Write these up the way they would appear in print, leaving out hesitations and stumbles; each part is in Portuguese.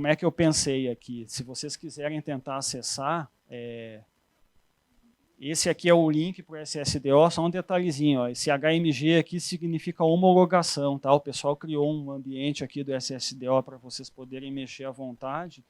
como é que eu pensei aqui? Se vocês quiserem tentar acessar, esse aqui é o link para o SSDO, só um detalhezinho. Ó, esse HMG aqui significa homologação. Tá? O pessoal criou um ambiente aqui do SSDO para vocês poderem mexer à vontade,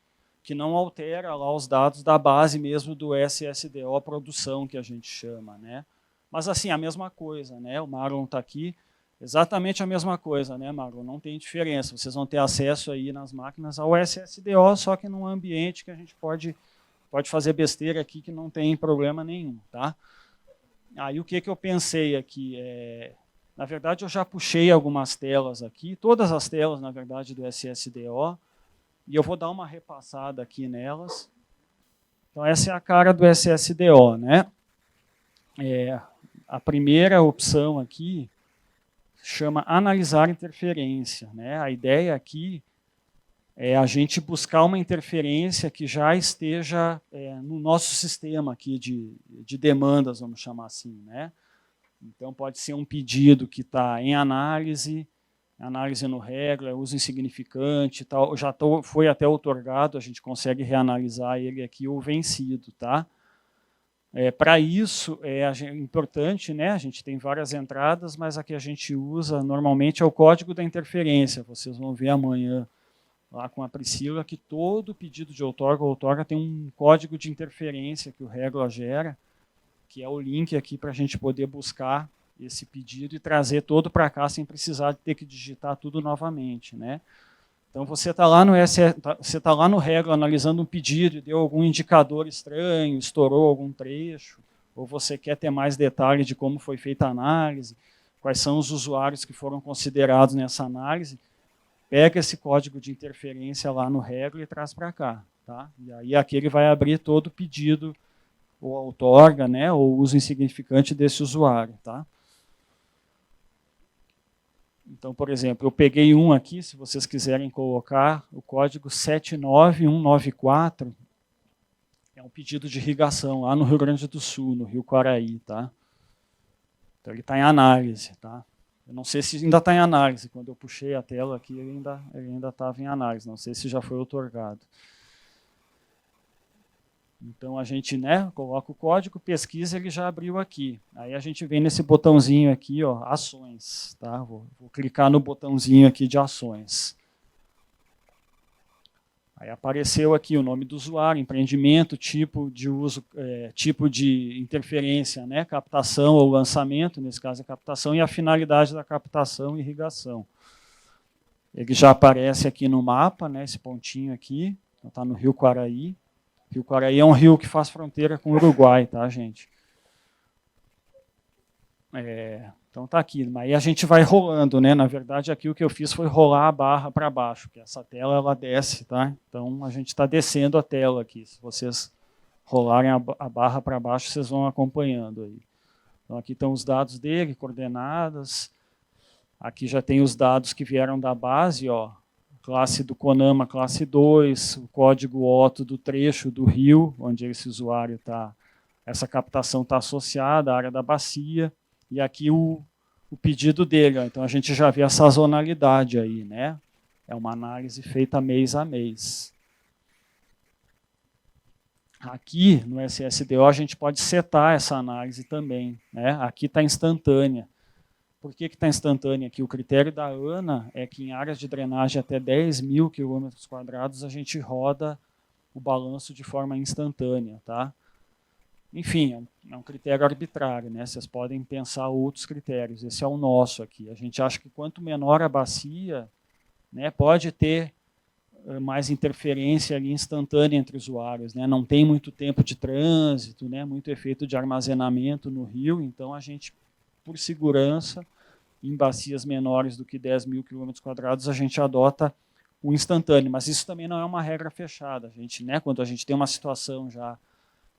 que não altera lá os dados da base mesmo do SSDO produção, que a gente chama. Né? Mas assim, a mesma coisa. Né? O Marlon está aqui. Exatamente a mesma coisa, né, Marlon? Não tem diferença. Vocês vão ter acesso aí nas máquinas ao SSDO, só que num ambiente que a gente pode fazer besteira aqui que não tem problema nenhum, tá? Aí o que eu pensei aqui? Na verdade, eu já puxei algumas telas aqui, todas as telas, na verdade, do SSDO, e eu vou dar uma repassada aqui nelas. Então, essa é a cara do SSDO, né? A primeira opção aqui chama analisar interferência, né? A ideia aqui é a gente buscar uma interferência que já esteja no nosso sistema aqui de demandas, vamos chamar assim, né? Então, pode ser um pedido que está em análise no regra, uso insignificante, tal, foi até outorgado, a gente consegue reanalisar ele aqui, ou vencido, tá? Para isso, é importante, né? A gente tem várias entradas, mas a que a gente usa normalmente é o código da interferência. Vocês vão ver amanhã, lá com a Priscila, que todo pedido de outorga tem um código de interferência que o Regula gera, que é o link aqui para a gente poder buscar esse pedido e trazer todo para cá sem precisar de ter que digitar tudo novamente, né? Então, você está lá no Regula analisando um pedido e deu algum indicador estranho, estourou algum trecho, ou você quer ter mais detalhe de como foi feita a análise, quais são os usuários que foram considerados nessa análise, pega esse código de interferência lá no Regula e traz para cá. Tá? E aí aqui ele vai abrir todo o pedido, ou outorga, né, ou uso insignificante desse usuário. Tá? Então, por exemplo, eu peguei um aqui, se vocês quiserem colocar, o código 79194, é um pedido de irrigação lá no Rio Grande do Sul, no Rio Quaraí. Tá? Então, ele está em análise. Tá? Eu não sei se ainda está em análise, quando eu puxei a tela aqui, ele ainda estava em análise, não sei se já foi outorgado. Então, a gente, né, coloca o código, pesquisa, ele já abriu aqui. Aí a gente vem nesse botãozinho aqui, ó, ações. Tá? Vou clicar no botãozinho aqui de ações. Aí apareceu aqui o nome do usuário, empreendimento, tipo de uso, tipo de interferência, né, captação ou lançamento, nesse caso a captação, e a finalidade da captação e irrigação. Ele já aparece aqui no mapa, né, esse pontinho aqui, está no Rio Quaraí. Rio Quaraí é um rio que faz fronteira com o Uruguai, tá, gente? Então tá aqui, aí a gente vai rolando, né? Na verdade, aqui o que eu fiz foi rolar a barra para baixo, que essa tela ela desce, tá? Então a gente está descendo a tela aqui. Se vocês rolarem a barra para baixo, vocês vão acompanhando aí. Então aqui estão os dados dele, coordenadas. Aqui já tem os dados que vieram da base, ó. Classe do CONAMA, classe 2, o código OTO do trecho do rio, onde esse usuário está, essa captação está associada, a área da bacia, e aqui o pedido dele. Ó. Então, a gente já vê a sazonalidade aí, né? É uma análise feita mês a mês. Aqui, no SSDO, a gente pode setar essa análise também. Né? Aqui está instantânea. Por que está instantânea aqui? O critério da ANA é que em áreas de drenagem até 10 mil quilômetros quadrados a gente roda o balanço de forma instantânea. Tá? Enfim, é um critério arbitrário, né? Vocês podem pensar outros critérios. Esse é o nosso aqui. A gente acha que quanto menor a bacia, né, pode ter mais interferência ali instantânea entre usuários. Né? Não tem muito tempo de trânsito, né? Muito efeito de armazenamento no rio, então a gente, por segurança, em bacias menores do que 10 mil quilômetros quadrados, a gente adota o instantâneo, mas isso também não é uma regra fechada. A gente, né, quando a gente tem uma situação já,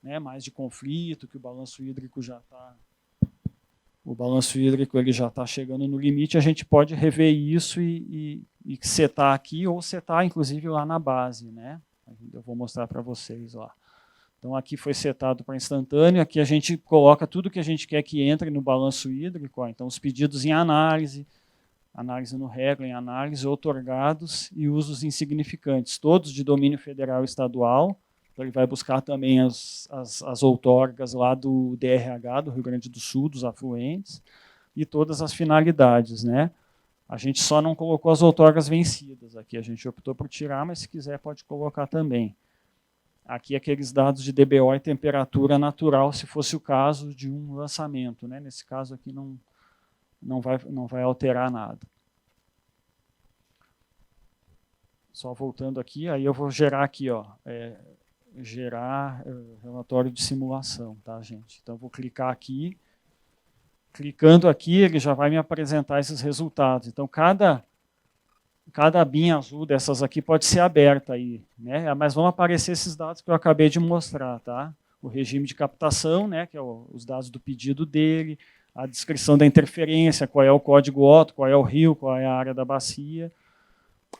né, mais de conflito, que o balanço hídrico já está chegando no limite, a gente pode rever isso e setar aqui, ou setar, inclusive, lá na base. Né? Eu vou mostrar para vocês lá. Então, aqui foi setado para instantâneo, aqui a gente coloca tudo que a gente quer que entre no balanço hídrico, ó. Então, os pedidos em análise, análise no Regla em análise, outorgados e usos insignificantes, todos de domínio federal e estadual. Então, ele vai buscar também as outorgas lá do DRH, do Rio Grande do Sul, dos afluentes, e todas as finalidades, né? A gente só não colocou as outorgas vencidas aqui, a gente optou por tirar, mas se quiser pode colocar também. Aqui aqueles dados de DBO e temperatura natural, se fosse o caso de um lançamento, né? Nesse caso aqui não vai alterar nada. Só voltando aqui, aí eu vou gerar aqui, ó, gerar relatório de simulação, tá, gente? Então, eu vou clicar aqui. Clicando aqui, ele já vai me apresentar esses resultados. Então, cada abinha azul dessas aqui pode ser aberta aí, né? Mas vão aparecer esses dados que eu acabei de mostrar, tá? O regime de captação, né? Que é os dados do pedido dele, a descrição da interferência, qual é o código OTO, qual é o rio, qual é a área da bacia.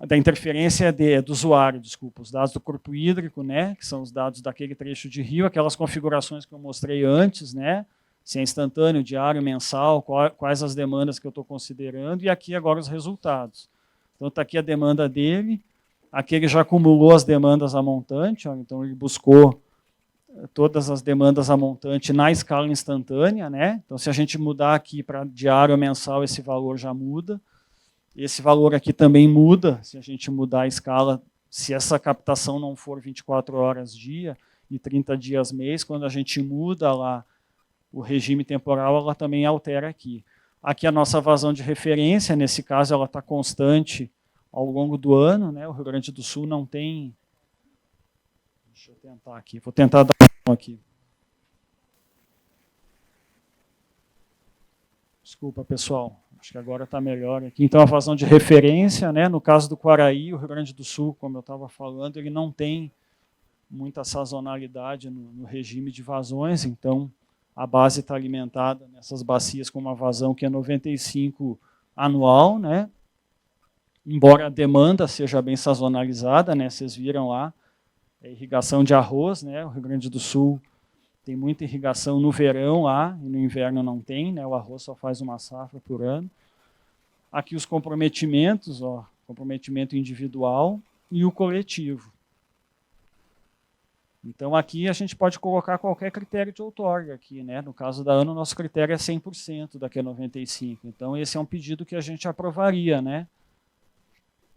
Da interferência do usuário, desculpa, os dados do corpo hídrico, né? Que são os dados daquele trecho de rio, aquelas configurações que eu mostrei antes, né? Se é instantâneo, diário, mensal, quais as demandas que eu estou considerando, e aqui agora os resultados. Então está aqui a demanda dele, aqui ele já acumulou as demandas a montante, ó, então ele buscou todas as demandas a montante na escala instantânea, né? Então se a gente mudar aqui para diário ou mensal, esse valor já muda. Esse valor aqui também muda, se a gente mudar a escala, se essa captação não for 24 horas dia e 30 dias mês, quando a gente muda lá o regime temporal, ela também altera aqui. Aqui a nossa vazão de referência, nesse caso ela está constante ao longo do ano, né? O Rio Grande do Sul não tem... Deixa eu tentar aqui, vou tentar dar um aqui. Desculpa, pessoal, acho que agora está melhor aqui. Então, a vazão de referência, né? No caso do Quaraí, o Rio Grande do Sul, como eu estava falando, ele não tem muita sazonalidade no regime de vazões, então a base está alimentada nessas bacias com uma vazão que é 95 anual, né? Embora a demanda seja bem sazonalizada, né? Vocês viram lá, é irrigação de arroz, né? O Rio Grande do Sul tem muita irrigação no verão lá, e no inverno não tem, né? O arroz só faz uma safra por ano. Aqui os comprometimentos, ó, comprometimento individual e o coletivo. Então, aqui a gente pode colocar qualquer critério de outorga aqui, né? No caso da ANO, nosso critério é 100% da Q95. Então, esse é um pedido que a gente aprovaria, né?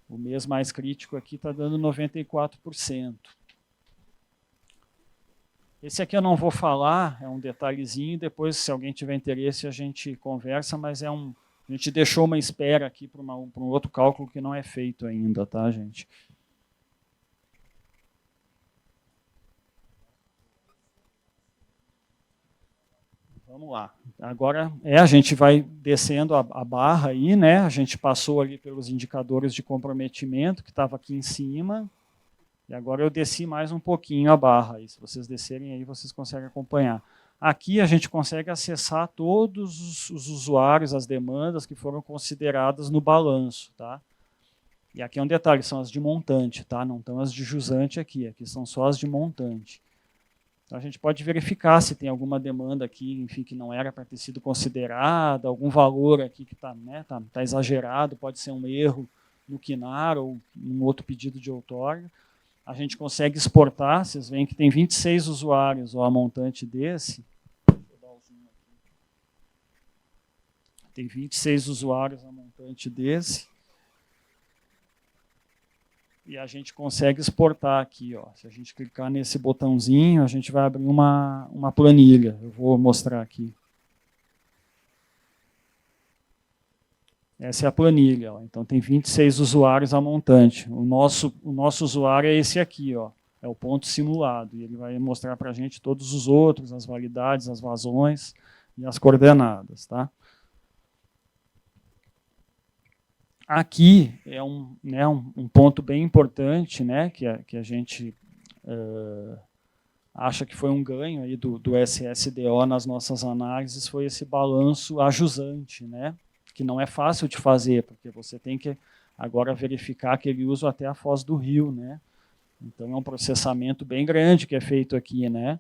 O mês mais crítico aqui está dando 94%. Esse aqui eu não vou falar, é um detalhezinho, depois, se alguém tiver interesse, a gente conversa, mas a gente deixou uma espera aqui para um outro cálculo que não é feito ainda, tá, gente? Vamos lá. Agora a gente vai descendo a barra aí, né? A gente passou ali pelos indicadores de comprometimento que estava aqui em cima. E agora eu desci mais um pouquinho a barra. Aí, se vocês descerem aí, vocês conseguem acompanhar. Aqui a gente consegue acessar todos os usuários, as demandas que foram consideradas no balanço, tá? E aqui é um detalhe, são as de montante, tá? Não estão as de jusante aqui. Aqui são só as de montante. Então, a gente pode verificar se tem alguma demanda aqui, enfim, que não era para ter sido considerada, algum valor aqui que está, né, tá exagerado, pode ser um erro no KINAR ou um outro pedido de outorga. A gente consegue exportar, vocês veem que tem 26 usuários, ó, a montante desse. Deixa eu dar o zoom aqui. Tem 26 usuários a montante desse. E a gente consegue exportar aqui, ó. Se a gente clicar nesse botãozinho, a gente vai abrir uma planilha. Eu vou mostrar aqui. Essa é a planilha, ó. Então tem 26 usuários a montante. O nosso usuário é esse aqui, ó. É o ponto simulado. E ele vai mostrar para a gente todos os outros, as validades, as vazões e as coordenadas, tá? Aqui é um ponto bem importante, né, que a gente acha que foi um ganho aí do SSDO nas nossas análises, foi esse balanço ajusante, né, que não é fácil de fazer, porque você tem que agora verificar aquele uso até a foz do rio, né? Então é um processamento bem grande que é feito aqui, né?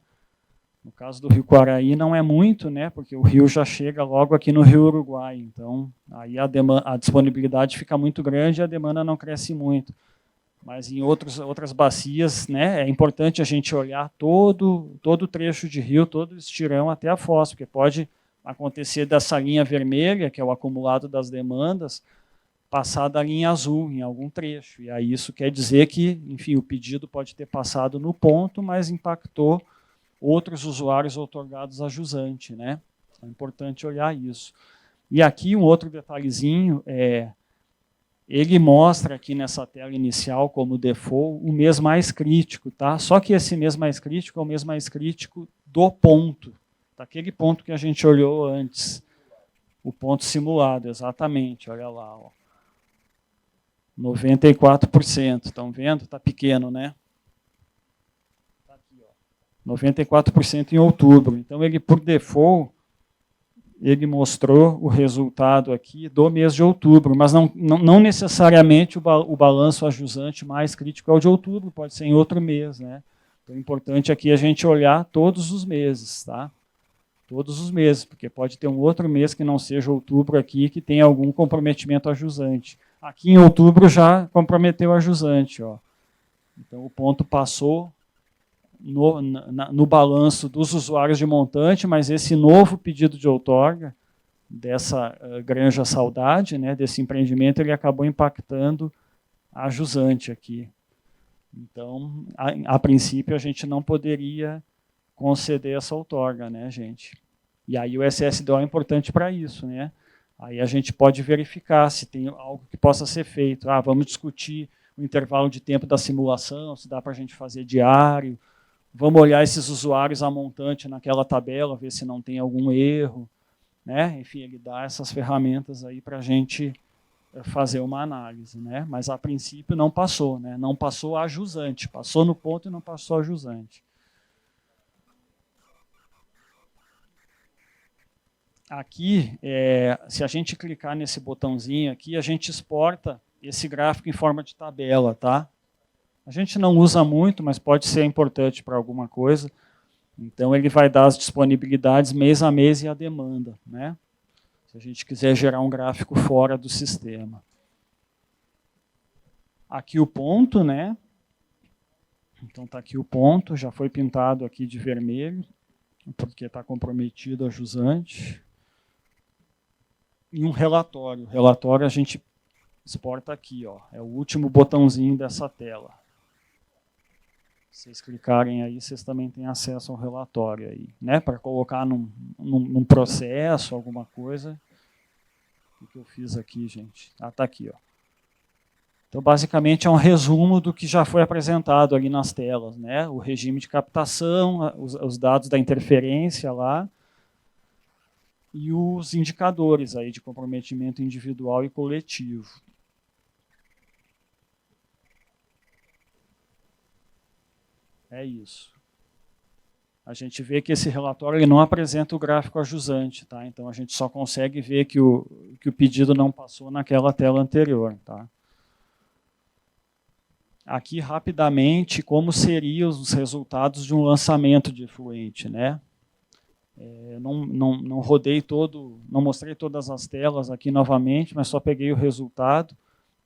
No caso do Rio Quaraí não é muito, né, porque o rio já chega logo aqui no Rio Uruguai, então aí a disponibilidade fica muito grande e a demanda não cresce muito. Mas em outras bacias, né, é importante a gente olhar todo o trecho de rio, todo o estirão até a foz, porque pode acontecer dessa linha vermelha, que é o acumulado das demandas, passar da linha azul em algum trecho. E aí isso quer dizer que, enfim, o pedido pode ter passado no ponto, mas impactou outros usuários outorgados a jusante, né? É importante olhar isso. E aqui um outro detalhezinho, ele mostra aqui nessa tela inicial como default o mês mais crítico, tá? Só que esse mês mais crítico é o mês mais crítico do ponto, daquele ponto que a gente olhou antes, o ponto simulado, exatamente, olha lá, ó. 94%, estão vendo? Está pequeno, né? 94% em outubro. Então, ele, por default, ele mostrou o resultado aqui do mês de outubro, mas não necessariamente o balanço ajusante mais crítico é o de outubro, pode ser em outro mês, né? Então, é importante aqui a gente olhar todos os meses, tá? Todos os meses, porque pode ter um outro mês que não seja outubro aqui, que tenha algum comprometimento ajusante. Aqui em outubro já comprometeu a jusante, ó. Então o ponto passou no balanço dos usuários de montante, mas esse novo pedido de outorga dessa Granja Saudade, né, desse empreendimento, ele acabou impactando a jusante aqui. Então, a princípio, a gente não poderia conceder essa outorga, né, gente? E aí o SSDO é importante para isso, né? Aí a gente pode verificar se tem algo que possa ser feito. Ah, vamos discutir o intervalo de tempo da simulação, se dá para a gente fazer diário. Vamos olhar esses usuários a montante naquela tabela, ver se não tem algum erro. Né? Enfim, ele dá essas ferramentas aí para a gente fazer uma análise. Né? Mas, a princípio, não passou. Né? Não passou a jusante. Passou no ponto e não passou a jusante. Aqui, se a gente clicar nesse botãozinho aqui, a gente exporta esse gráfico em forma de tabela, tá? A gente não usa muito, mas pode ser importante para alguma coisa. Então, ele vai dar as disponibilidades mês a mês e a demanda, né? Se a gente quiser gerar um gráfico fora do sistema. Aqui o ponto, né? Então, está aqui o ponto, já foi pintado aqui de vermelho, porque está comprometido a jusante. E um relatório. O relatório a gente exporta aqui, ó. É o último botãozinho dessa tela. Se vocês clicarem aí, vocês também têm acesso ao relatório aí, né? Para colocar num processo, alguma coisa. O que eu fiz aqui, gente? Ah, tá aqui, ó. Então, basicamente, é um resumo do que já foi apresentado ali nas telas, né? O regime de captação, os dados da interferência lá, e os indicadores aí de comprometimento individual e coletivo. É isso. A gente vê que esse relatório ele não apresenta o gráfico ajusante, tá? Então a gente só consegue ver que o pedido não passou naquela tela anterior, tá? Aqui, rapidamente, como seriam os resultados de um lançamento de efluente, né? Não rodei não mostrei todas as telas aqui novamente, mas só peguei o resultado.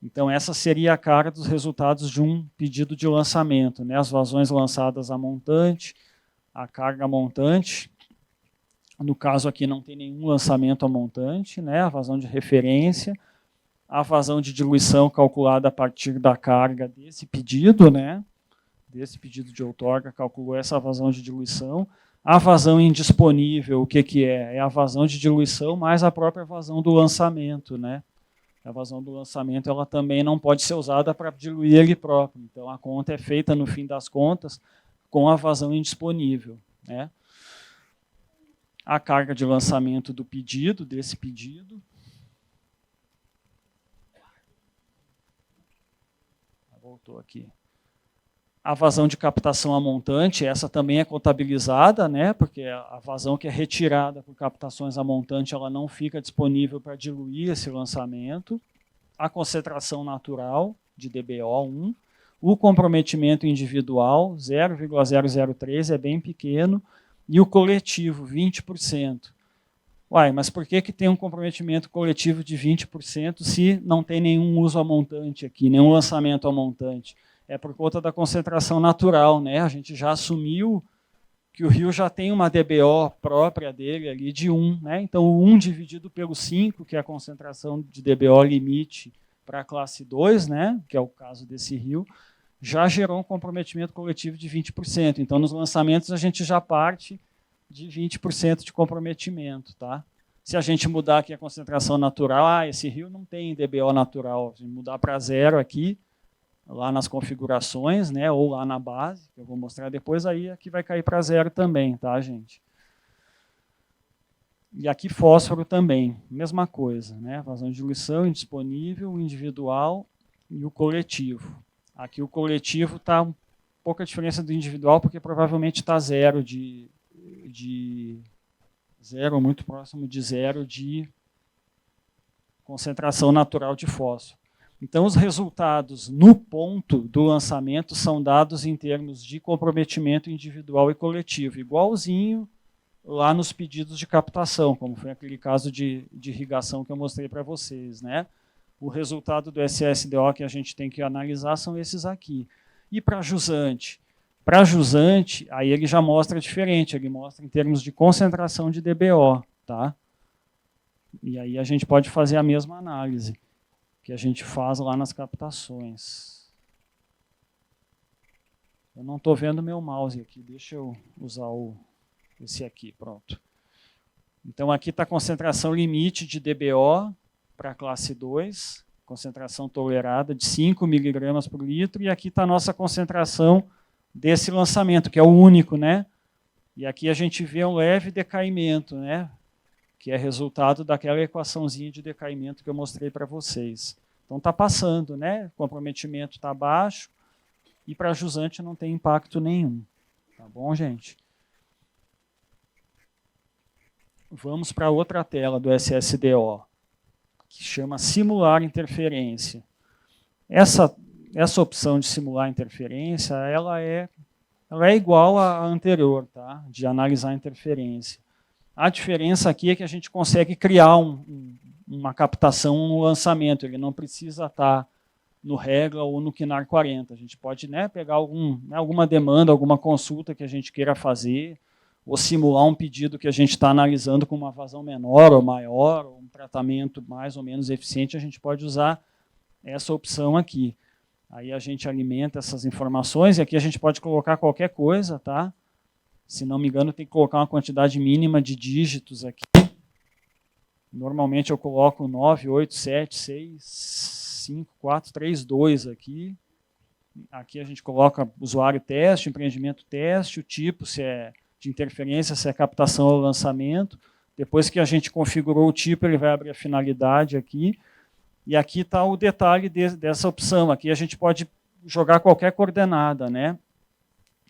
Então, essa seria a cara dos resultados de um pedido de lançamento, né? As vazões lançadas a montante, a carga montante. No caso aqui não tem nenhum lançamento a montante, né? A vazão de referência, a vazão de diluição calculada a partir da carga desse pedido, né? Desse pedido de outorga, calculou essa vazão de diluição. A vazão indisponível, o que é? É a vazão de diluição mais a própria vazão do lançamento, né? A vazão do lançamento ela também não pode ser usada para diluir ele próprio. Então, a conta é feita, no fim das contas, com a vazão indisponível, né? A carga de lançamento do pedido, desse pedido. Voltou aqui. A vazão de captação a montante, essa também é contabilizada, né? Porque a vazão que é retirada por captações a montante, ela não fica disponível para diluir esse lançamento. A concentração natural de DBO1, o comprometimento individual, 0,003, é bem pequeno, e o coletivo, 20%. Uai, mas por que tem um comprometimento coletivo de 20% se não tem nenhum uso a montante aqui, nenhum lançamento a montante? É por conta da concentração natural, né? A gente já assumiu que o rio já tem uma DBO própria dele ali de 1, né? Então o 1 dividido pelo 5, que é a concentração de DBO limite para a classe 2, né? Que é o caso desse rio, já gerou um comprometimento coletivo de 20%. Então nos lançamentos a gente já parte de 20% de comprometimento, tá? Se a gente mudar aqui a concentração natural, esse rio não tem DBO natural, se mudar para 0 aqui, lá nas configurações, né, ou lá na base, que eu vou mostrar depois, aí aqui vai cair para 0 também, tá, gente? E aqui fósforo também, mesma coisa, né, vazão de diluição, indisponível, individual e o coletivo. Aqui o coletivo está um pouca diferença do individual, porque provavelmente está 0 de 0, muito próximo de 0 de concentração natural de fósforo. Então, os resultados no ponto do lançamento são dados em termos de comprometimento individual e coletivo, igualzinho lá nos pedidos de captação, como foi aquele caso de irrigação que eu mostrei para vocês, né? O resultado do SSDO que a gente tem que analisar são esses aqui. E para jusante? Para jusante, aí ele já mostra diferente, ele mostra em termos de concentração de DBO, tá? E aí a gente pode fazer a mesma análise que a gente faz lá nas captações. Eu não estou vendo meu mouse aqui, deixa eu usar esse aqui, pronto. Então aqui está a concentração limite de DBO para a classe 2, concentração tolerada de 5 mg por litro, e aqui está a nossa concentração desse lançamento, que é o único, né? E aqui a gente vê um leve decaimento, né? Que é resultado daquela equaçãozinha de decaimento que eu mostrei para vocês. Então está passando, né? O comprometimento está baixo e para jusante não tem impacto nenhum. Tá bom, gente? Vamos para outra tela do SSDO, que chama simular interferência. Essa opção de simular interferência, ela é igual à anterior, tá? De analisar a interferência. A diferença aqui é que a gente consegue criar uma captação no lançamento, ele não precisa estar no regra ou no KNAR 40. A gente pode, né, pegar alguma demanda, alguma consulta que a gente queira fazer, ou simular um pedido que a gente está analisando com uma vazão menor ou maior, ou um tratamento mais ou menos eficiente, a gente pode usar essa opção aqui. Aí a gente alimenta essas informações, e aqui a gente pode colocar qualquer coisa, tá? Se não me engano, tem que colocar uma quantidade mínima de dígitos aqui. Normalmente eu coloco 9, 8, 7, 6, 5, 4, 3, 2 aqui. Aqui a gente coloca usuário teste, empreendimento teste, o tipo, se é de interferência, se é captação ou lançamento. Depois que a gente configurou o tipo, ele vai abrir a finalidade aqui. E aqui está o detalhe dessa opção. Aqui a gente pode jogar qualquer coordenada, né?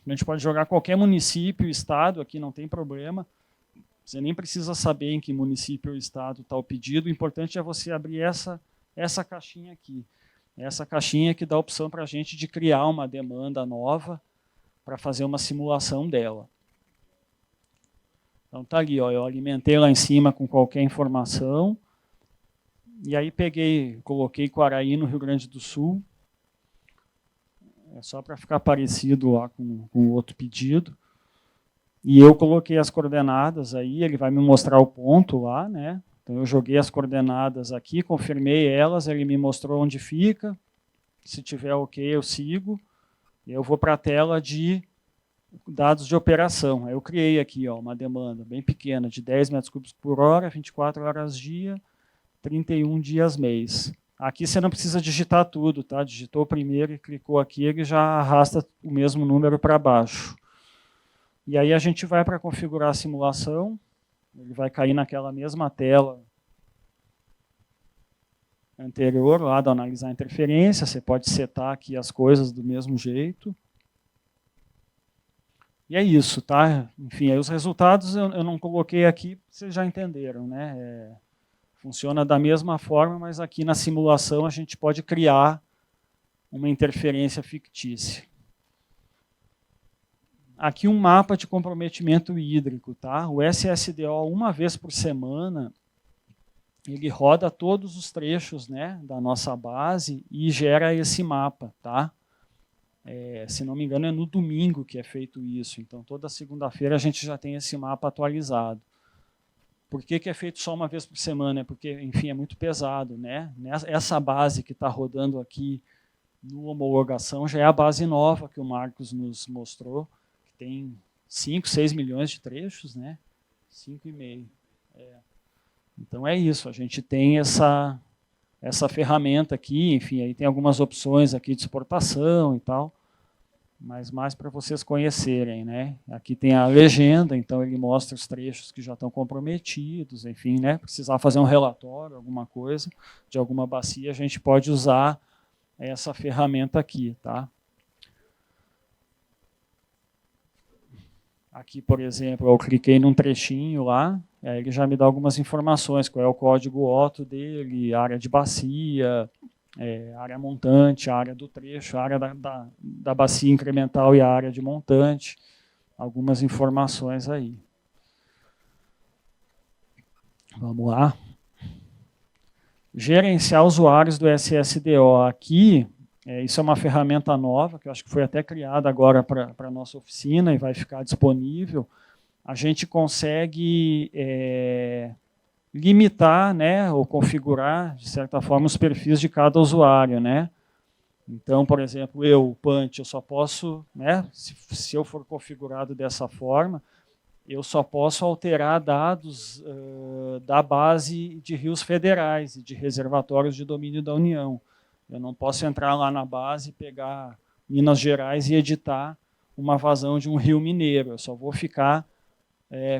A gente pode jogar qualquer município, estado, aqui não tem problema. Você nem precisa saber em que município ou estado está o pedido. O importante é você abrir essa caixinha aqui. Essa caixinha que dá a opção para a gente de criar uma demanda nova para fazer uma simulação dela. Então está ali, ó, eu alimentei lá em cima com qualquer informação. E aí coloquei Quaraí no Rio Grande do Sul. É só para ficar parecido lá com o outro pedido. E eu coloquei as coordenadas aí, ele vai me mostrar o ponto lá, né? Então eu joguei as coordenadas aqui, confirmei elas, ele me mostrou onde fica. Se tiver ok, eu sigo. E eu vou para a tela de dados de operação. Eu criei aqui, ó, uma demanda bem pequena, de 10 metros cúbicos por hora, 24 horas dia, 31 dias mês. Aqui você não precisa digitar tudo, tá? Digitou primeiro e clicou aqui, ele já arrasta o mesmo número para baixo. E aí a gente vai para configurar a simulação, ele vai cair naquela mesma tela anterior, lá do analisar interferência, você pode setar aqui as coisas do mesmo jeito. E é isso, tá? Enfim, aí os resultados eu não coloquei aqui, vocês já entenderam, né? Funciona da mesma forma, mas aqui na simulação a gente pode criar uma interferência fictícia. aqui um mapa de comprometimento hídrico. Tá? O SSDO, uma vez por semana, ele roda todos os trechos, né, da nossa base e gera esse mapa. Tá? Se não me engano, é no domingo que é feito isso. Então, toda segunda-feira a gente já tem esse mapa atualizado. Por que é feito só uma vez por semana? É porque, enfim, é muito pesado. Né? Essa base que está rodando aqui no homologação já é a base nova que o Marcos nos mostrou, que tem 5, 6 milhões de trechos, né? 5,5. Então é isso, a gente tem essa ferramenta aqui, enfim, aí tem algumas opções aqui de exportação e tal, mas mais para vocês conhecerem, né? Aqui tem a legenda, então ele mostra os trechos que já estão comprometidos, enfim, né? Precisar fazer um relatório, alguma coisa, de alguma bacia, a gente pode usar essa ferramenta aqui, tá? Aqui, por exemplo, eu cliquei num trechinho lá, aí ele já me dá algumas informações, qual é o código OTO dele, área de bacia, área montante, área do trecho, área da bacia incremental e a área de montante, algumas informações aí. Vamos lá. Gerenciar usuários do SSDO. Aqui, isso é uma ferramenta nova, que eu acho que foi até criada agora para a nossa oficina e vai ficar disponível. A gente consegue limitar, né, ou configurar, de certa forma, os perfis de cada usuário. Né? Então, por exemplo, o Punch, eu só posso, né, se eu for configurado dessa forma, eu só posso alterar dados da base de rios federais e de reservatórios de domínio da União. Eu não posso entrar lá na base, pegar Minas Gerais e editar uma vazão de um rio mineiro. Eu só vou ficar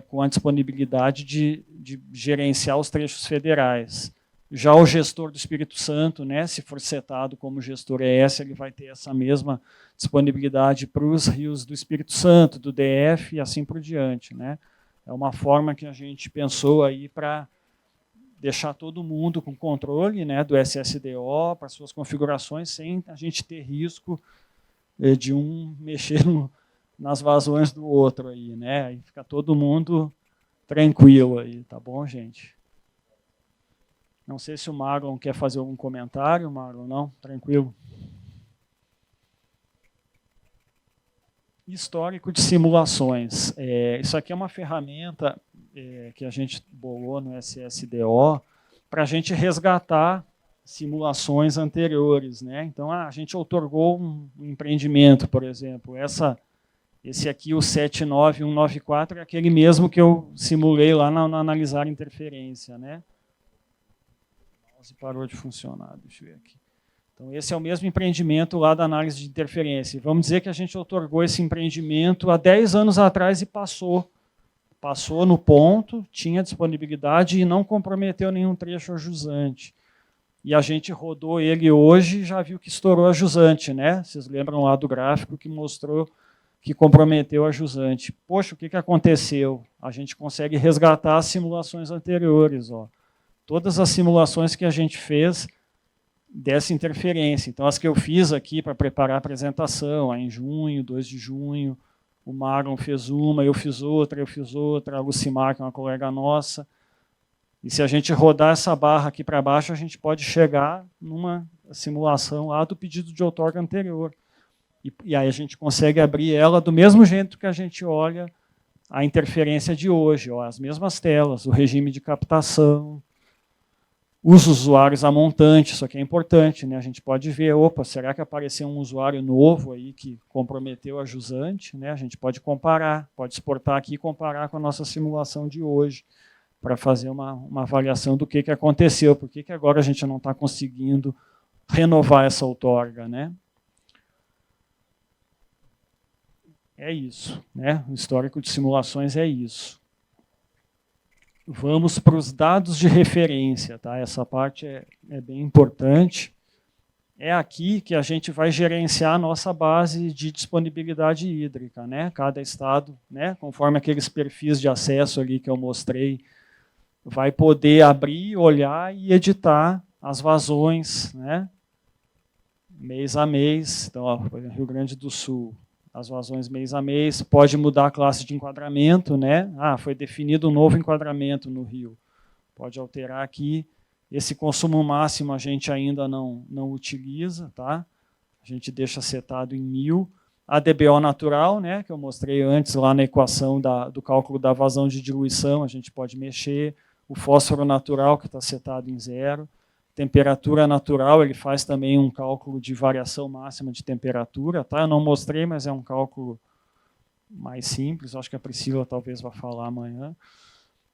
com a disponibilidade de gerenciar os trechos federais. Já o gestor do Espírito Santo, né, se for setado como gestor ES, ele vai ter essa mesma disponibilidade para os rios do Espírito Santo, do DF e assim por diante. Né? É uma forma que a gente pensou aí para deixar todo mundo com controle, né, do SSDO para suas configurações, sem a gente ter risco de um mexer nas vazões do outro aí, né? Aí fica todo mundo tranquilo aí, tá bom, gente? Não sei se o Marlon quer fazer algum comentário, Marlon, não? Tranquilo. Histórico de simulações. Isso aqui é uma ferramenta que a gente bolou no SSDO para a gente resgatar simulações anteriores. Né? Então, a gente outorgou um empreendimento, por exemplo. Esse aqui, o 79194, é aquele mesmo que eu simulei lá no Analisar Interferência. Né? O mouse parou de funcionar, deixa eu ver aqui. Então, esse é o mesmo empreendimento lá da análise de interferência. Vamos dizer que a gente outorgou esse empreendimento há 10 anos atrás e passou. Passou no ponto, tinha disponibilidade e não comprometeu nenhum trecho a jusante. E a gente rodou ele hoje e já viu que estourou a jusante. Né? Vocês lembram lá do gráfico que mostrou que comprometeu a jusante. Poxa, o que aconteceu? A gente consegue resgatar as simulações anteriores. Ó. Todas as simulações que a gente fez dessa interferência. Então, as que eu fiz aqui para preparar a apresentação, em junho, 2 de junho, o Marlon fez uma, eu fiz outra, a Lucimar, que é uma colega nossa. E se a gente rodar essa barra aqui para baixo, a gente pode chegar numa simulação lá do pedido de outorga anterior. E aí a gente consegue abrir ela do mesmo jeito que a gente olha a interferência de hoje, ó, as mesmas telas, o regime de captação, os usuários a montante, isso aqui é importante, né? A gente pode ver, opa, será que apareceu um usuário novo aí que comprometeu a jusante? Né? A gente pode comparar, pode exportar aqui e comparar com a nossa simulação de hoje, para fazer uma avaliação do que aconteceu, por que agora a gente não está conseguindo renovar essa outorga. Né? É isso, né? O histórico de simulações é isso. Vamos para os dados de referência. Tá? Essa parte é bem importante. É aqui que a gente vai gerenciar a nossa base de disponibilidade hídrica. Né? Cada estado, né, conforme aqueles perfis de acesso ali que eu mostrei, vai poder abrir, olhar e editar as vazões, né, mês a mês. Então, ó, Rio Grande do Sul, as vazões mês a mês, pode mudar a classe de enquadramento, né? Foi definido um novo enquadramento no rio. Pode alterar aqui. Esse consumo máximo a gente ainda não utiliza, tá? A gente deixa setado em 1000. A DBO natural, né, que eu mostrei antes lá na equação do cálculo da vazão de diluição, a gente pode mexer. O fósforo natural, que está setado em 0. Temperatura natural, ele faz também um cálculo de variação máxima de temperatura, tá? Eu não mostrei, mas é um cálculo mais simples, acho que a Priscila talvez vá falar amanhã.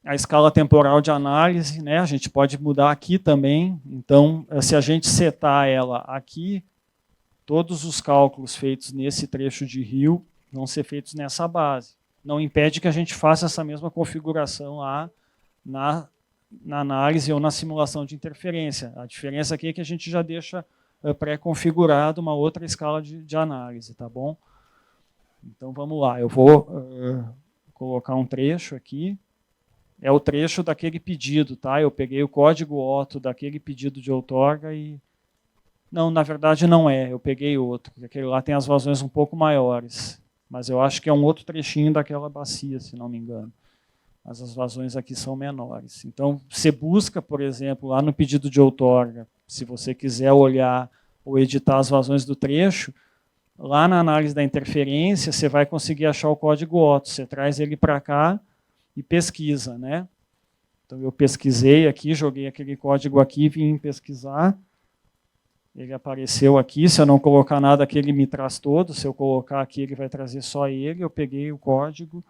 A escala temporal de análise, né, a gente pode mudar aqui também. Então, se a gente setar ela aqui, todos os cálculos feitos nesse trecho de rio vão ser feitos nessa base. Não impede que a gente faça essa mesma configuração lá na análise ou na simulação de interferência. A diferença aqui é que a gente já deixa pré-configurado uma outra escala de análise, tá bom? Então, vamos lá. Eu vou colocar um trecho aqui. É o trecho daquele pedido, tá? Eu peguei o código OTO daquele pedido de outorga e... Não, na verdade não é. Eu peguei outro, porque aquele lá tem as vazões um pouco maiores. Mas eu acho que é um outro trechinho daquela bacia, se não me engano. Mas as vazões aqui são menores. Então, você busca, por exemplo, lá no pedido de outorga, se você quiser olhar ou editar as vazões do trecho, lá na análise da interferência, você vai conseguir achar o código OTO. Você traz ele para cá e pesquisa, né? Então, eu pesquisei aqui, joguei aquele código aqui, vim pesquisar. Ele apareceu aqui. Se eu não colocar nada aqui, ele me traz todo. Se eu colocar aqui, ele vai trazer só ele. Eu peguei o código,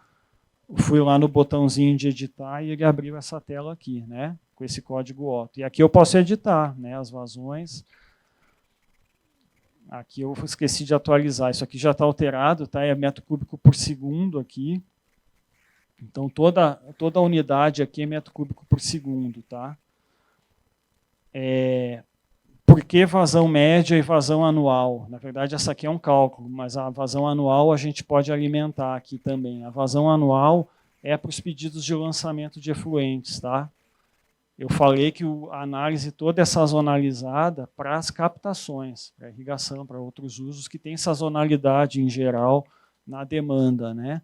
fui lá no botãozinho de editar e ele abriu essa tela aqui, né, com esse código OTO. E aqui eu posso editar, né, as vazões. Aqui eu esqueci de atualizar. Isso aqui já está alterado, tá? É metro cúbico por segundo aqui. Então, toda a unidade aqui é metro cúbico por segundo, tá? Por que vazão média e vazão anual? Na verdade, essa aqui é um cálculo, mas a vazão anual a gente pode alimentar aqui também. A vazão anual é para os pedidos de lançamento de efluentes, tá? Eu falei que a análise toda é sazonalizada para as captações, para irrigação, para outros usos que têm sazonalidade em geral na demanda, né?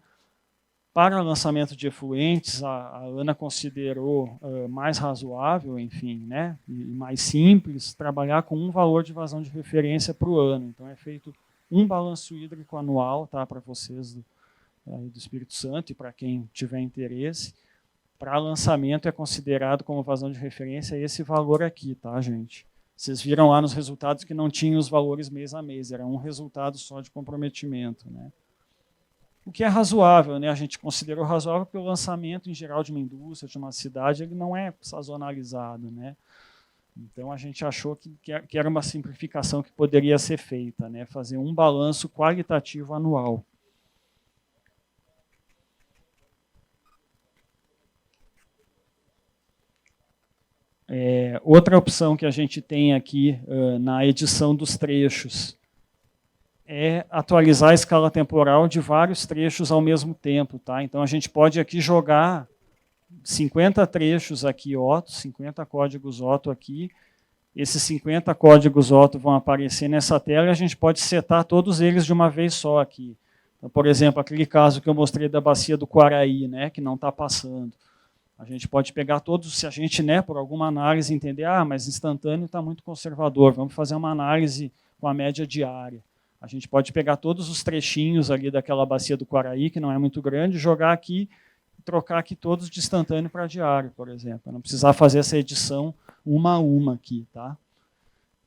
Para lançamento de efluentes, a Ana considerou mais razoável, enfim, né, e mais simples, trabalhar com um valor de vazão de referência para o ano. Então, é feito um balanço hídrico anual, tá, para vocês do Espírito Santo e para quem tiver interesse. Para lançamento é considerado como vazão de referência esse valor aqui, tá, gente? Vocês viram lá nos resultados que não tinha os valores mês a mês, era um resultado só de comprometimento, né? O que é razoável, né? A gente considerou razoável porque o lançamento, em geral, de uma indústria, de uma cidade, ele não é sazonalizado, né? Então, a gente achou que era uma simplificação que poderia ser feita, né? Fazer um balanço qualitativo anual. Outra opção que a gente tem aqui na edição dos trechos é atualizar a escala temporal de vários trechos ao mesmo tempo, tá? Então, a gente pode aqui jogar 50 trechos aqui OTO, 50 códigos OTO aqui. Esses 50 códigos OTO vão aparecer nessa tela e a gente pode setar todos eles de uma vez só aqui. Então, por exemplo, aquele caso que eu mostrei da bacia do Quaraí, né, que não está passando. A gente pode pegar todos, se a gente, né, por alguma análise, entender, mas instantâneo está muito conservador, vamos fazer uma análise com a média diária. A gente pode pegar todos os trechinhos ali daquela bacia do Quaraí, que não é muito grande, jogar aqui e trocar aqui todos de instantâneo para diário, por exemplo. Não precisar fazer essa edição uma a uma aqui, tá?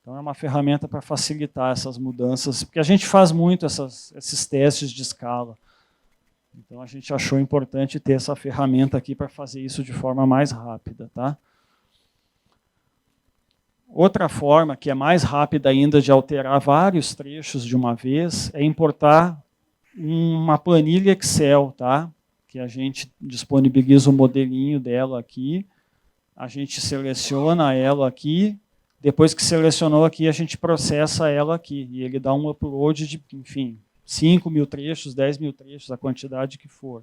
Então, é uma ferramenta para facilitar essas mudanças, porque a gente faz muito esses testes de escala. Então, a gente achou importante ter essa ferramenta aqui para fazer isso de forma mais rápida, tá? Outra forma, que é mais rápida ainda de alterar vários trechos de uma vez, é importar uma planilha Excel, tá? Que a gente disponibiliza o modelinho dela aqui, a gente seleciona ela aqui, depois que selecionou aqui, a gente processa ela aqui, e ele dá um upload de, enfim, 5.000 trechos, 10.000 trechos, a quantidade que for.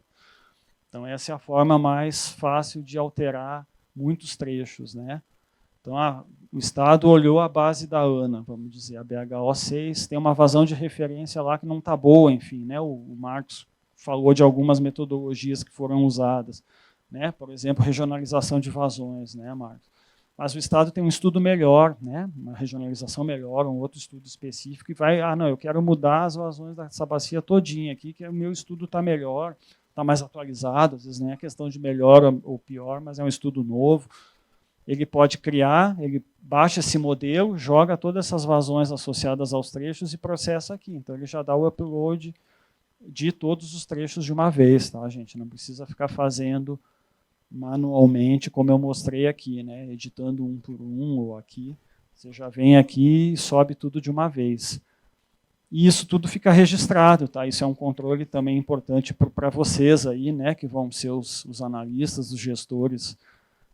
Então, essa é a forma mais fácil de alterar muitos trechos, né? Então, o Estado olhou a base da ANA, vamos dizer, a BHO6, tem uma vazão de referência lá que não está boa, enfim, né? O Marcos falou de algumas metodologias que foram usadas, né? Por exemplo, regionalização de vazões, né, Marcos? Mas o Estado tem um estudo melhor, né? Uma regionalização melhor, um outro estudo específico, e vai, não, eu quero mudar as vazões dessa bacia todinha aqui, que o meu estudo está melhor, está mais atualizado, às vezes não é questão de melhor ou pior, mas é um estudo novo. Ele pode criar, ele baixa esse modelo, joga todas essas vazões associadas aos trechos e processa aqui. Então, ele já dá o upload de todos os trechos de uma vez, tá, gente? Não precisa ficar fazendo manualmente, como eu mostrei aqui, né? Editando um por um ou aqui. Você já vem aqui e sobe tudo de uma vez. E isso tudo fica registrado, tá? Isso é um controle também importante para vocês aí, né? Que vão ser os analistas, os gestores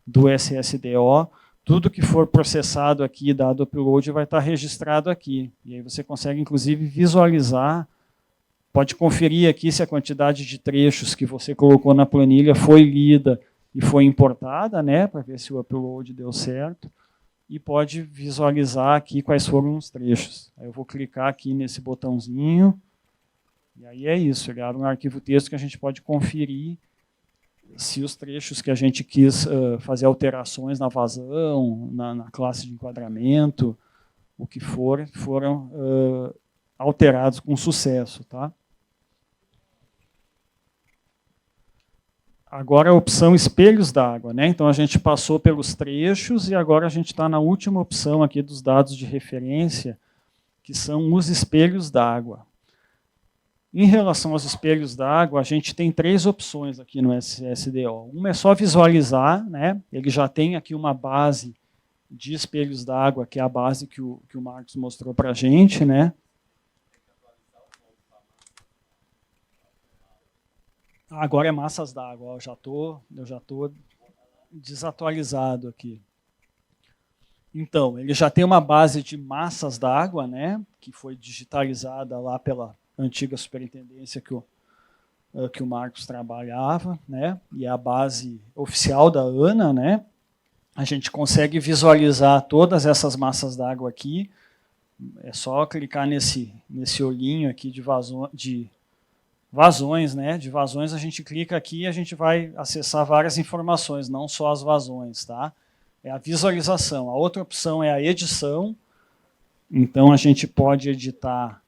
do SSDO. Tudo que for processado aqui, dado upload, vai estar registrado aqui. E aí você consegue, inclusive, visualizar, pode conferir aqui se a quantidade de trechos que você colocou na planilha foi lida e foi importada, né, para ver se o upload deu certo, e pode visualizar aqui quais foram os trechos. Aí eu vou clicar aqui nesse botãozinho, e aí é isso, ele abre um arquivo texto que a gente pode conferir se os trechos que a gente quis fazer alterações na vazão, na classe de enquadramento, o que for, foram alterados com sucesso, tá? Agora a opção espelhos d'água, né? Então a gente passou pelos trechos e agora a gente está na última opção aqui dos dados de referência, que são os espelhos d'água. Em relação aos espelhos d'água, a gente tem 3 opções aqui no SSDO. Uma é só visualizar, né? Ele já tem aqui uma base de espelhos d'água, que é a base que o Marcos mostrou para a gente, né? Agora é massas d'água, eu já tô desatualizado aqui. Então, ele já tem uma base de massas d'água, né? Que foi digitalizada lá pela antiga superintendência que o Marcos trabalhava, né? E é a base oficial da ANA, né? A gente consegue visualizar todas essas massas d'água aqui. É só clicar nesse olhinho aqui de vazões, né? De vazões a gente clica aqui e a gente vai acessar várias informações, não só as vazões, tá? É a visualização. A outra opção é a edição. Então a gente pode editar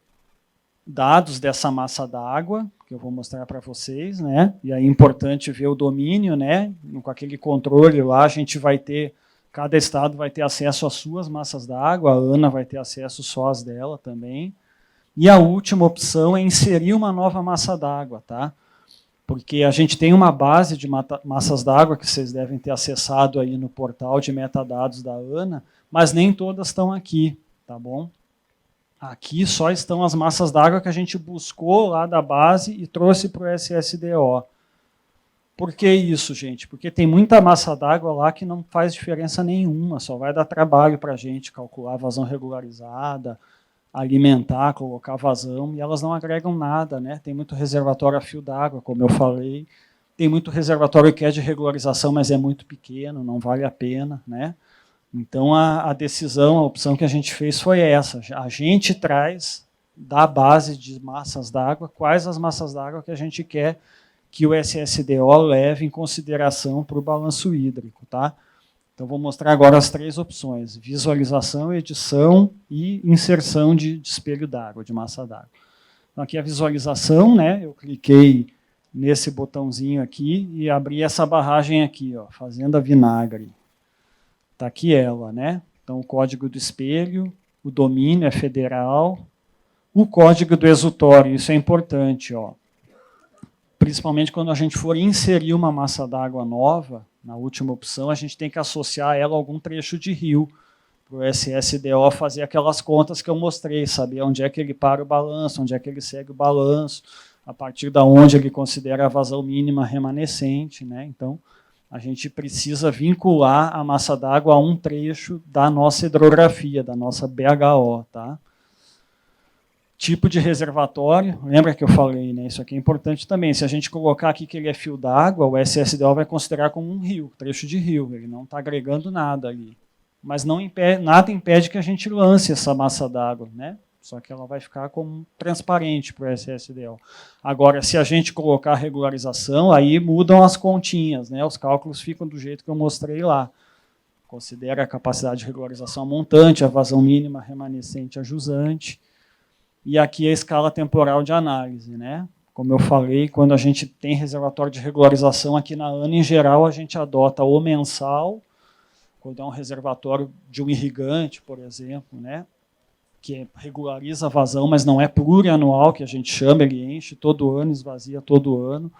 dados dessa massa d'água, que eu vou mostrar para vocês, né? E aí é importante ver o domínio, né? Com aquele controle lá, a gente vai ter, cada estado vai ter acesso às suas massas d'água, a ANA vai ter acesso só às dela também. E a última opção é inserir uma nova massa d'água, tá? Porque a gente tem uma base de massas d'água que vocês devem ter acessado aí no portal de metadados da ANA, mas nem todas estão aqui, tá bom? Aqui só estão as massas d'água que a gente buscou lá da base e trouxe para o SSDO. Por que isso, gente? Porque tem muita massa d'água lá que não faz diferença nenhuma, só vai dar trabalho para a gente calcular a vazão regularizada, alimentar, colocar vazão, e elas não agregam nada, né? Tem muito reservatório a fio d'água, como eu falei, tem muito reservatório que é de regularização, mas é muito pequeno, não vale a pena, né? Então, a decisão, a opção que a gente fez foi essa. A gente traz da base de massas d'água quais as massas d'água que a gente quer que o SSDO leve em consideração para o balanço hídrico, tá? Então, vou mostrar agora as 3 opções: visualização, edição e inserção de espelho d'água, de massa d'água. Então, aqui a visualização, né? Eu cliquei nesse botãozinho aqui e abri essa barragem aqui, ó, Fazenda Vinagre. Está aqui ela, né? Então, o código do espelho, o domínio é federal, o código do exutório, isso é importante, ó. Principalmente quando a gente for inserir uma massa d'água nova, na última opção, a gente tem que associar ela a algum trecho de rio, para o SSDO fazer aquelas contas que eu mostrei, saber onde é que ele para o balanço, onde é que ele segue o balanço, a partir de onde ele considera a vazão mínima remanescente, né? Então, a gente precisa vincular a massa d'água a um trecho da nossa hidrografia, da nossa BHO, tá? Tipo de reservatório, lembra que eu falei, né? Isso aqui é importante também. Se a gente colocar aqui que ele é fio d'água, o SSDO vai considerar como um rio, trecho de rio, ele não está agregando nada ali. mas nada impede que a gente lance essa massa d'água, né? Só que ela vai ficar como transparente para o SSDO. Agora, se a gente colocar a regularização, aí mudam as continhas, né? Os cálculos ficam do jeito que eu mostrei lá. Considera a capacidade de regularização montante, a vazão mínima remanescente a jusante, e aqui a escala temporal de análise, né? Como eu falei, quando a gente tem reservatório de regularização aqui na ANA, em geral, a gente adota o mensal, quando é um reservatório de um irrigante, por exemplo, né? Que regulariza a vazão, mas não é plurianual, que a gente chama, ele enche todo ano, esvazia todo ano,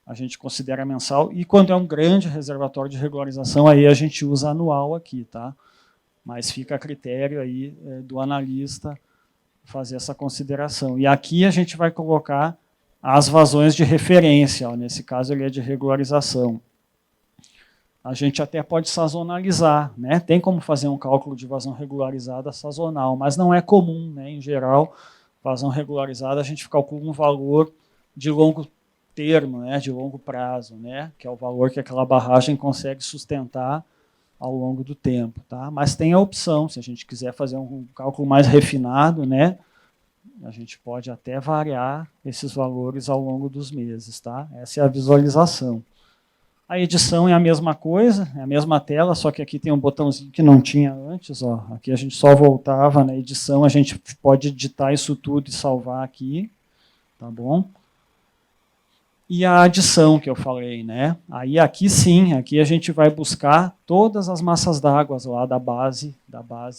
a gente considera mensal, e quando é um grande reservatório de regularização, aí a gente usa anual aqui, tá? Mas fica a critério aí do analista fazer essa consideração. E aqui a gente vai colocar as vazões de referência, ó, nesse caso ele é de regularização. A gente até pode sazonalizar, né? Tem como fazer um cálculo de vazão regularizada sazonal, mas não é comum, né? Em geral, vazão regularizada a gente calcula um valor de longo termo, né? De longo prazo, né? Que é o valor que aquela barragem consegue sustentar ao longo do tempo, tá? Mas tem a opção, se a gente quiser fazer um cálculo mais refinado, né? A gente pode até variar esses valores ao longo dos meses, tá? Essa é a visualização. A edição é a mesma coisa, é a mesma tela, só que aqui tem um botãozinho que não tinha antes. Ó. Aqui a gente só voltava na edição, a gente pode editar isso tudo e salvar aqui. Tá bom? E a adição que eu falei, né? Aí aqui sim, aqui a gente vai buscar todas as massas d'água lá da base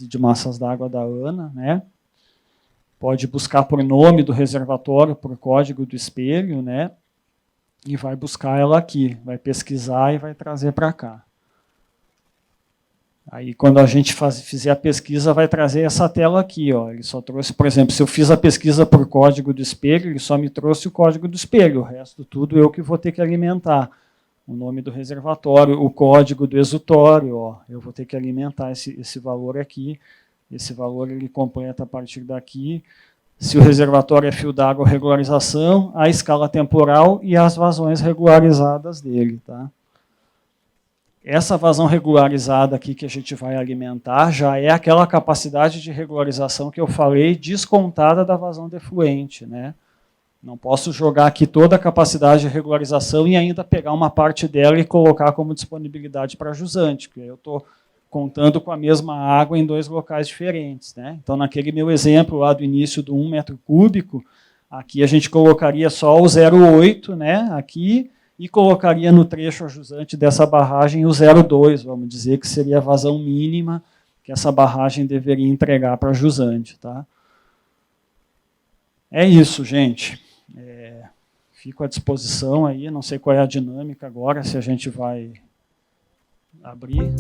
de massas d'água da ANA, né? Pode buscar por nome do reservatório, por código do espelho, né? E vai buscar ela aqui, vai pesquisar e vai trazer para cá. Aí, quando a gente fizer a pesquisa, vai trazer essa tela aqui. Ó. Ele só trouxe, por exemplo, se eu fiz a pesquisa por código do espelho, ele só me trouxe o código do espelho, o resto tudo eu que vou ter que alimentar. O nome do reservatório, o código do exutório, ó, eu vou ter que alimentar esse valor aqui. Esse valor ele completa a partir daqui. Se o reservatório é fio d'água, regularização, a escala temporal e as vazões regularizadas dele. Tá? Essa vazão regularizada aqui que a gente vai alimentar já é aquela capacidade de regularização que eu falei, descontada da vazão defluente. Né? Não posso jogar aqui toda a capacidade de regularização e ainda pegar uma parte dela e colocar como disponibilidade para jusante, porque eu estou contando com a mesma água em dois locais diferentes. Né? Então, naquele meu exemplo lá do início do 1 metro cúbico, aqui a gente colocaria só o 0,8, né, aqui, e colocaria no trecho ajusante dessa barragem o 0,2, vamos dizer que seria a vazão mínima que essa barragem deveria entregar para a jusante. Tá? É isso, gente. Fico à disposição aí, não sei qual é a dinâmica agora, se a gente vai abrir.